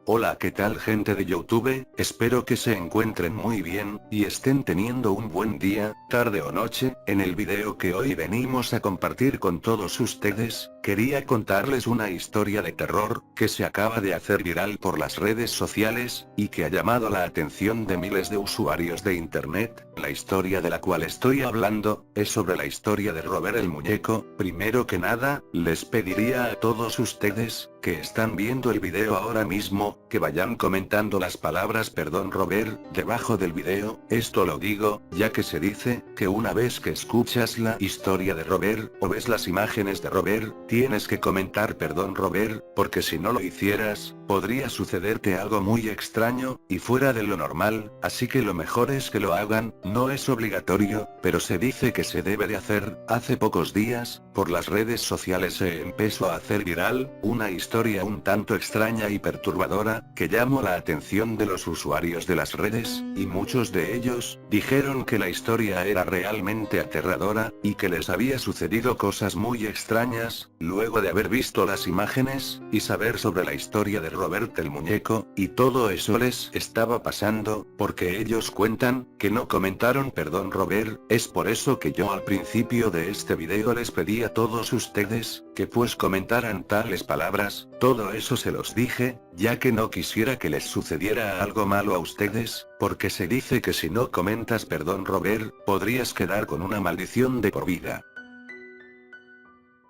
Hola, ¿qué tal gente de YouTube? Espero que se encuentren muy bien, y estén teniendo un buen día, tarde o noche. En el video que hoy venimos a compartir con todos ustedes, quería contarles una historia de terror, que se acaba de hacer viral por las redes sociales, y que ha llamado la atención de miles de usuarios de internet. La historia de la cual estoy hablando, es sobre la historia de Robert el muñeco. Primero que nada, les pediría a todos ustedes, que están viendo el video ahora mismo, que vayan comentando las palabras "perdón Robert" debajo del video. Esto lo digo, ya que se dice, que una vez que escuchas la historia de Robert, o ves las imágenes de Robert, tienes que comentar "perdón Robert", porque si no lo hicieras, podría sucederte algo muy extraño, y fuera de lo normal, así que lo mejor es que lo hagan. No es obligatorio, pero se dice que se debe de hacer. Hace pocos días, por las redes sociales se empezó a hacer viral, una historia un tanto extraña y perturbadora, que llamó la atención de los usuarios de las redes, y muchos de ellos, dijeron que la historia era realmente aterradora, y que les había sucedido cosas muy extrañas, luego de haber visto las imágenes, y saber sobre la historia de Robert el muñeco, y todo eso les estaba pasando, porque ellos cuentan, que no comentaron "perdón Robert". Es por eso que yo al principio de este video les pedí a todos ustedes, que pues comentaran tales palabras. Todo eso se los dije, ya que no quisiera que les sucediera algo malo a ustedes, porque se dice que si no comentas "perdón Robert", podrías quedar con una maldición de por vida.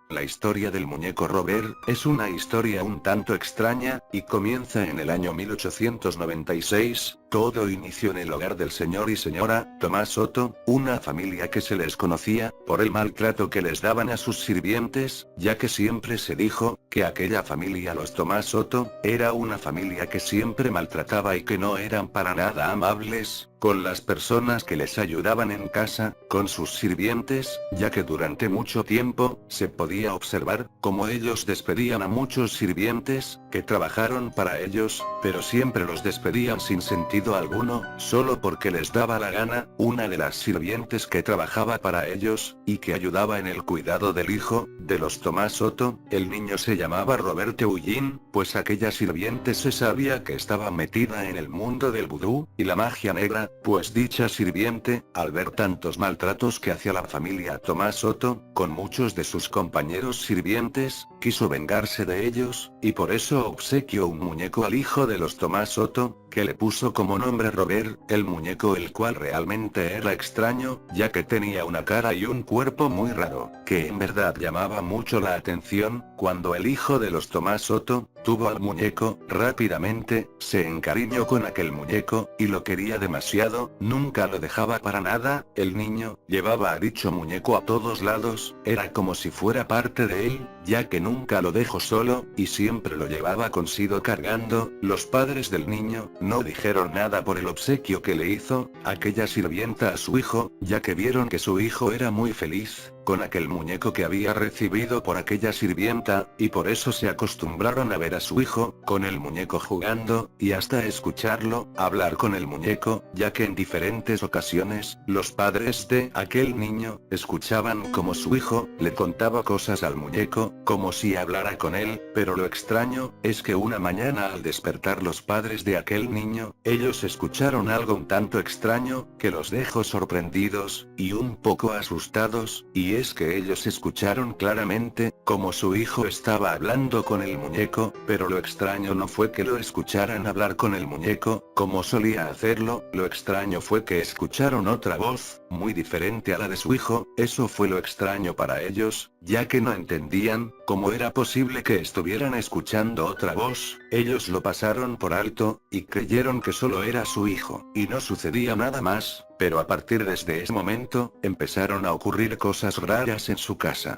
La historia del muñeco Robert, es una historia un tanto extraña, y comienza en el año 1896, todo inició en el hogar del señor y señora Tomás Soto, una familia que se les conocía, por el maltrato que les daban a sus sirvientes, ya que siempre se dijo, que aquella familia los Tomás Soto, era una familia que siempre maltrataba y que no eran para nada amables, con las personas que les ayudaban en casa, con sus sirvientes, ya que durante mucho tiempo, se podía observar, como ellos despedían a muchos sirvientes, que trabajaron para ellos, pero siempre los despedían sin sentido alguno, solo porque les daba la gana. Una de las sirvientes que trabajaba para ellos, y que ayudaba en el cuidado del hijo, de los Tomás Soto, el niño se llamaba Robert Eugene, pues aquella sirviente se sabía que estaba metida en el mundo del vudú, y la magia negra, pues dicha sirviente, al ver tantos maltratos que hacía la familia Tomás Soto, con muchos de sus compañeros sirvientes, quiso vengarse de ellos, y por eso obsequió un muñeco al hijo de los Tomás Soto, que le puso como nombre Robert, el muñeco, el cual realmente era extraño, ya que tenía una cara y un cuerpo muy raro, que en verdad llamaba mucho la atención. Cuando el hijo de los Tomás Soto tuvo al muñeco, rápidamente se encariñó con aquel muñeco, y lo quería demasiado, nunca lo dejaba para nada. El niño llevaba a dicho muñeco a todos lados, era como si fuera parte de él, ya que nunca lo dejó solo, y siempre lo llevaba consigo cargando. Los padres del niño no dijeron nada por el obsequio que le hizo aquella sirvienta a su hijo, ya que vieron que su hijo era muy feliz con aquel muñeco que había recibido por aquella sirvienta, y por eso se acostumbraron a ver a su hijo con el muñeco jugando, y hasta escucharlo hablar con el muñeco, ya que en diferentes ocasiones, los padres de aquel niño escuchaban como su hijo le contaba cosas al muñeco, como si hablara con él. Pero lo extraño es que una mañana, al despertar los padres de aquel niño, ellos escucharon algo un tanto extraño, que los dejó sorprendidos, y un poco asustados, y es que ellos escucharon claramente, como su hijo estaba hablando con el muñeco, pero lo extraño no fue que lo escucharan hablar con el muñeco, como solía hacerlo. Lo extraño fue que escucharon otra voz, muy diferente a la de su hijo. Eso fue lo extraño para ellos, ya que no entendían, cómo era posible que estuvieran escuchando otra voz. Ellos lo pasaron por alto, y creyeron que solo era su hijo, y no sucedía nada más. Pero a partir desde ese momento, empezaron a ocurrir cosas raras en su casa.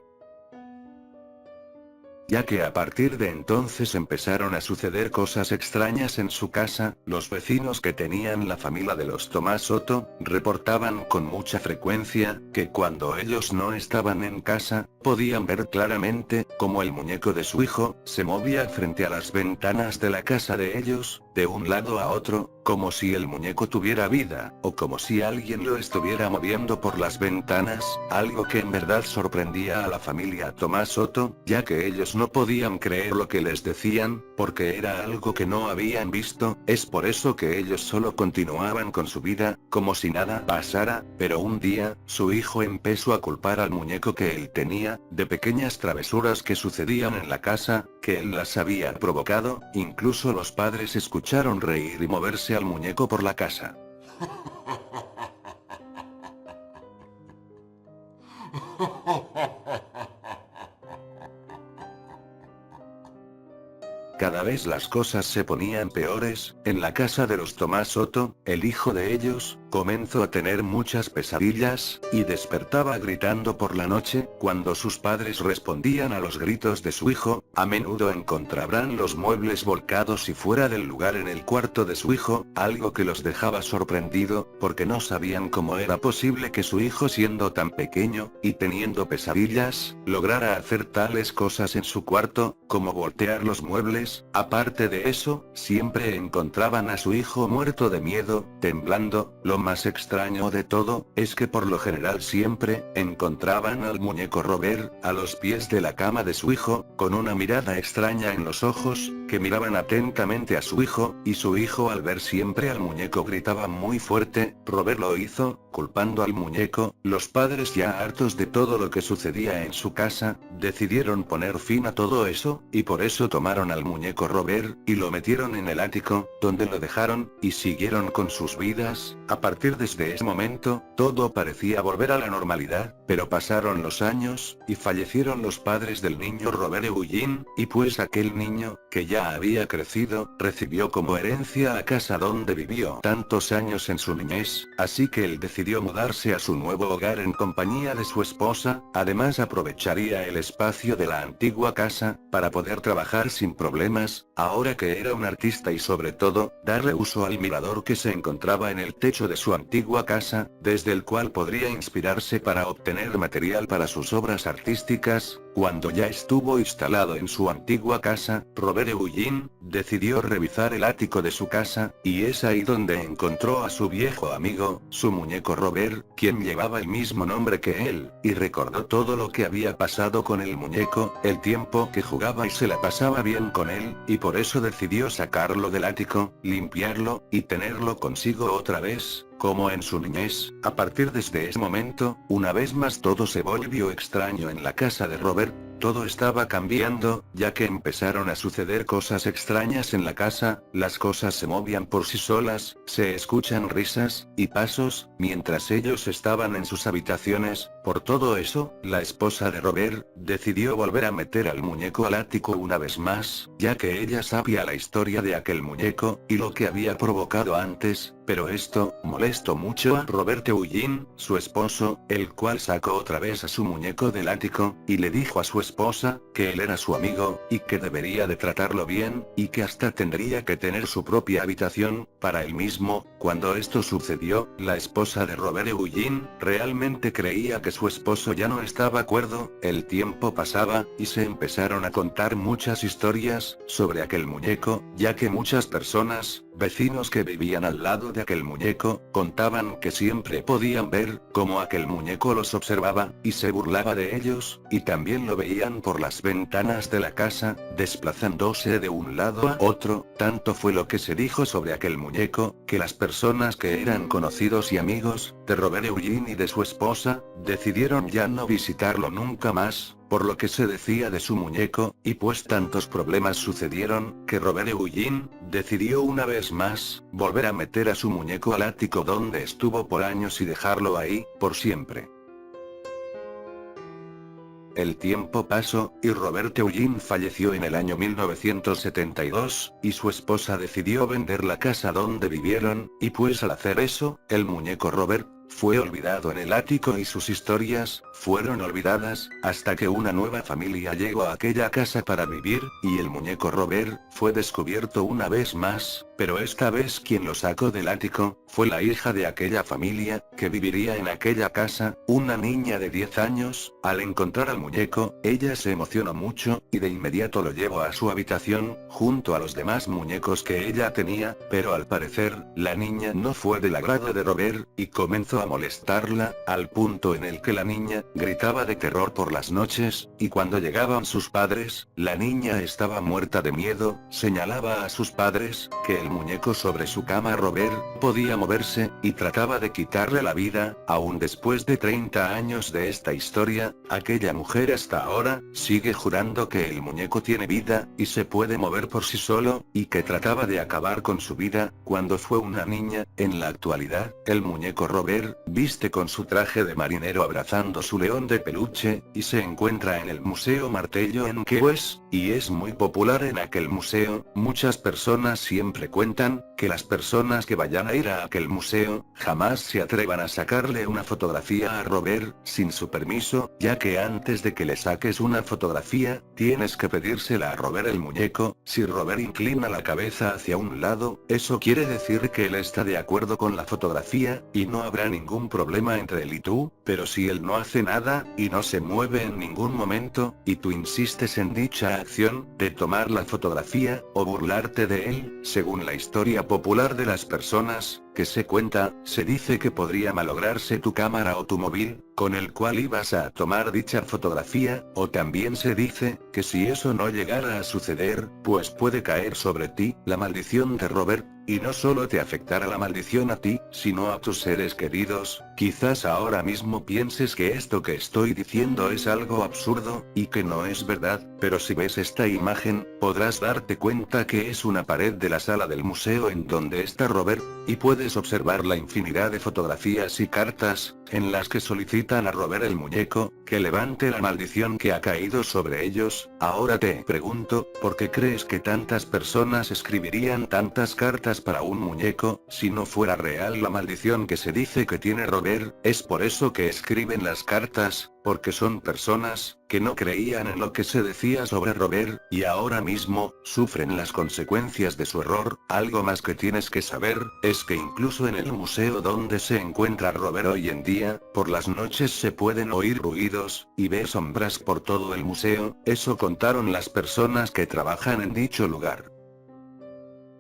Ya que a partir de entonces empezaron a suceder cosas extrañas en su casa. Los vecinos que tenían la familia de los Tomás Soto, reportaban con mucha frecuencia, que cuando ellos no estaban en casa, podían ver claramente, como el muñeco de su hijo, se movía frente a las ventanas de la casa de ellos, de un lado a otro, como si el muñeco tuviera vida, o como si alguien lo estuviera moviendo por las ventanas, algo que en verdad sorprendía a la familia Tomás Soto, ya que ellos no podían creer lo que les decían, porque era algo que no habían visto. Es por eso que ellos solo continuaban con su vida, como si nada pasara, pero un día, su hijo empezó a culpar al muñeco que él tenía, de pequeñas travesuras que sucedían en la casa, que él las había provocado. Incluso los padres escucharon reír y moverse al muñeco por la casa. Cada vez las cosas se ponían peores. En la casa de los Tomás Soto, el hijo de ellos, comenzó a tener muchas pesadillas, y despertaba gritando por la noche. Cuando sus padres respondían a los gritos de su hijo, a menudo encontraban los muebles volcados y fuera del lugar en el cuarto de su hijo, algo que los dejaba sorprendido, porque no sabían cómo era posible que su hijo, siendo tan pequeño, y teniendo pesadillas, lograra hacer tales cosas en su cuarto, como voltear los muebles. Aparte de eso, siempre encontraban a su hijo muerto de miedo, temblando. Lo más extraño de todo, es que por lo general siempre, encontraban al muñeco Robert, a los pies de la cama de su hijo, con una mirada extraña en los ojos, que miraban atentamente a su hijo, y su hijo al ver siempre al muñeco gritaba muy fuerte. Robert lo hizo, culpando al muñeco. Los padres, ya hartos de todo lo que sucedía en su casa, decidieron poner fin a todo eso, y por eso tomaron al muñeco Robert, y lo metieron en el ático, donde lo dejaron, y siguieron con sus vidas. A partir desde ese momento, todo parecía volver a la normalidad, pero pasaron los años, y fallecieron los padres del niño Robert Eugene, y pues aquel niño, que ya había crecido, recibió como herencia la casa donde vivió tantos años en su niñez, así que él decidió mudarse a su nuevo hogar en compañía de su esposa. Además aprovecharía el espacio de la antigua casa, para poder trabajar sin problemas, ahora que era un artista, y sobre todo, darle uso al mirador que se encontraba en el techo de su antigua casa, desde el cual podría inspirarse para obtener material para sus obras artísticas. Cuando ya estuvo instalado en su antigua casa, Robert Eugene decidió revisar el ático de su casa, y es ahí donde encontró a su viejo amigo, su muñeco Robert, quien llevaba el mismo nombre que él, y recordó todo lo que había pasado con el muñeco, el tiempo que jugaba y se la pasaba bien con él, y por eso decidió sacarlo del ático, limpiarlo, y tenerlo consigo otra vez, como en su niñez. A partir desde ese momento, una vez más todo se volvió extraño en la casa de Robert. Todo estaba cambiando, ya que empezaron a suceder cosas extrañas en la casa. Las cosas se movían por sí solas, se escuchan risas y pasos, mientras ellos estaban en sus habitaciones. Por todo eso, la esposa de Robert decidió volver a meter al muñeco al ático una vez más, ya que ella sabía la historia de aquel muñeco, y lo que había provocado antes. Pero esto molestó mucho a Robert Eugene, su esposo, el cual sacó otra vez a su muñeco del ático, y le dijo a su esposa, que él era su amigo, y que debería de tratarlo bien, y que hasta tendría que tener su propia habitación, para él mismo. Cuando esto sucedió, la esposa de Robert Eugene, realmente creía que su esposo ya no estaba cuerdo. El tiempo pasaba, y se empezaron a contar muchas historias, sobre aquel muñeco, ya que muchas personas, vecinos que vivían al lado de aquel muñeco, contaban que siempre podían ver, cómo aquel muñeco los observaba, y se burlaba de ellos, y también lo veían por las ventanas de la casa, desplazándose de un lado a otro. Tanto fue lo que se dijo sobre aquel muñeco, que las personas que eran conocidos y amigos, de Robert Eugene y de su esposa, decidieron ya no visitarlo nunca más, por lo que se decía de su muñeco, y pues tantos problemas sucedieron, que Robert Eugene decidió una vez más, volver a meter a su muñeco al ático donde estuvo por años y dejarlo ahí, por siempre. El tiempo pasó, y Robert Eugene falleció en el año 1972, y su esposa decidió vender la casa donde vivieron, y pues al hacer eso, el muñeco Robert fue olvidado en el ático y sus historias fueron olvidadas, hasta que una nueva familia llegó a aquella casa para vivir, y el muñeco Robert fue descubierto una vez más, Pero esta vez quien lo sacó del ático, fue la hija de aquella familia, que viviría en aquella casa, una niña de 10 años. Al encontrar al muñeco, ella se emocionó mucho, y de inmediato lo llevó a su habitación, junto a los demás muñecos que ella tenía, pero al parecer, la niña no fue del agrado de Robert, y comenzó a molestarla, al punto en el que la niña, gritaba de terror por las noches, y cuando llegaban sus padres, la niña estaba muerta de miedo, señalaba a sus padres, que el muñeco sobre su cama Robert, podía moverse, y trataba de quitarle la vida. Aún después de 30 años de esta historia, aquella mujer hasta ahora, sigue jurando que el muñeco tiene vida, y se puede mover por sí solo, y que trataba de acabar con su vida, cuando fue una niña. En la actualidad, el muñeco Robert, viste con su traje de marinero abrazando su león de peluche, y se encuentra en el Museo Martello en Key West, y es muy popular en aquel museo. Muchas personas siempre cuentan, que las personas que vayan a ir a aquel museo, jamás se atrevan a sacarle una fotografía a Robert, sin su permiso, ya que antes de que le saques una fotografía, tienes que pedírsela a Robert el muñeco. Si Robert inclina la cabeza hacia un lado, eso quiere decir que él está de acuerdo con la fotografía, y no habrá ningún problema entre él y tú. Pero si él no hace nada, y no se mueve en ningún momento, y tú insistes en dicha acción, de tomar la fotografía, o burlarte de él, según la historia popular de las personas, que se cuenta, se dice que podría malograrse tu cámara o tu móvil, con el cual ibas a tomar dicha fotografía, o también se dice, que si eso no llegara a suceder, pues puede caer sobre ti, la maldición de Robert, y no solo te afectará la maldición a ti, sino a tus seres queridos. Quizás ahora mismo pienses que esto que estoy diciendo es algo absurdo, y que no es verdad, pero si ves esta imagen, podrás darte cuenta que es una pared de la sala del museo en donde está Robert, y puedes observar la infinidad de fotografías y cartas, en las que solicitan a Robert el muñeco, que levante la maldición que ha caído sobre ellos. Ahora te pregunto, ¿por qué crees que tantas personas escribirían tantas cartas para un muñeco, si no fuera real la maldición que se dice que tiene Robert? Es por eso que escriben las cartas, porque son personas, que no creían en lo que se decía sobre Robert, y ahora mismo, sufren las consecuencias de su error. Algo más que tienes que saber, es que incluso en el museo donde se encuentra Robert hoy en día, por las noches se pueden oír ruidos, y ver sombras por todo el museo. Eso contaron las personas que trabajan en dicho lugar.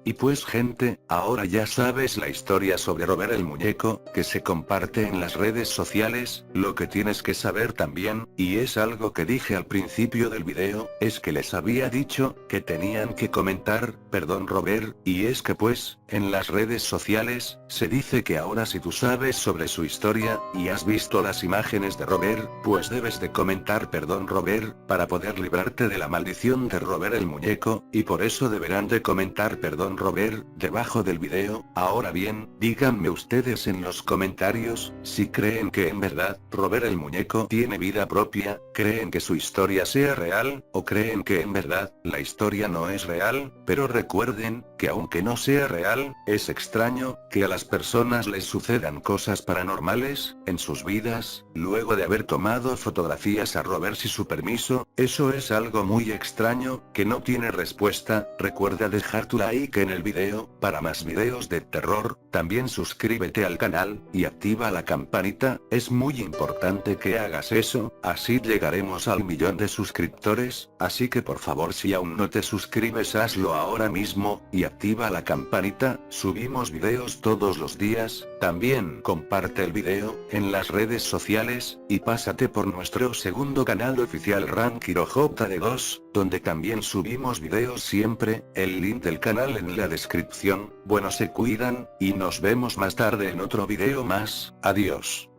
Y pues gente, ahora ya sabes la historia sobre Robert el muñeco, que se comparte en las redes sociales. Lo que tienes que saber también, y es algo que dije al principio del video, es que les había dicho, que tenían que comentar, perdón Robert, y es que pues, en las redes sociales, se dice que ahora si tú sabes sobre su historia, y has visto las imágenes de Robert, pues debes de comentar perdón Robert, para poder librarte de la maldición de Robert el muñeco, y por eso deberán de comentar perdón Robert, debajo del video. Ahora bien, díganme ustedes en los comentarios, si creen que en verdad, Robert el muñeco tiene vida propia, creen que su historia sea real, o creen que en verdad, la historia no es real. Pero recuerden, que aunque no sea real, es extraño, que a las personas les sucedan cosas paranormales, en sus vidas, luego de haber tomado fotografías a Robert sin su permiso. Eso es algo muy extraño, que no tiene respuesta. Recuerda dejar tu like en el video, para más videos de terror. También suscríbete al canal, y activa la campanita. Es muy importante que hagas eso, así llegaremos al 1.000.000 de suscriptores. Así que por favor, si aún no te suscribes, hazlo ahora mismo, y activa la campanita. Subimos videos todos los días. También comparte el video, en las redes sociales, y pásate por nuestro segundo canal oficial Rankiro JD2, donde también subimos videos siempre. El link del canal en la descripción. Bueno, se cuidan, y nos vemos más tarde en otro video más. Adiós.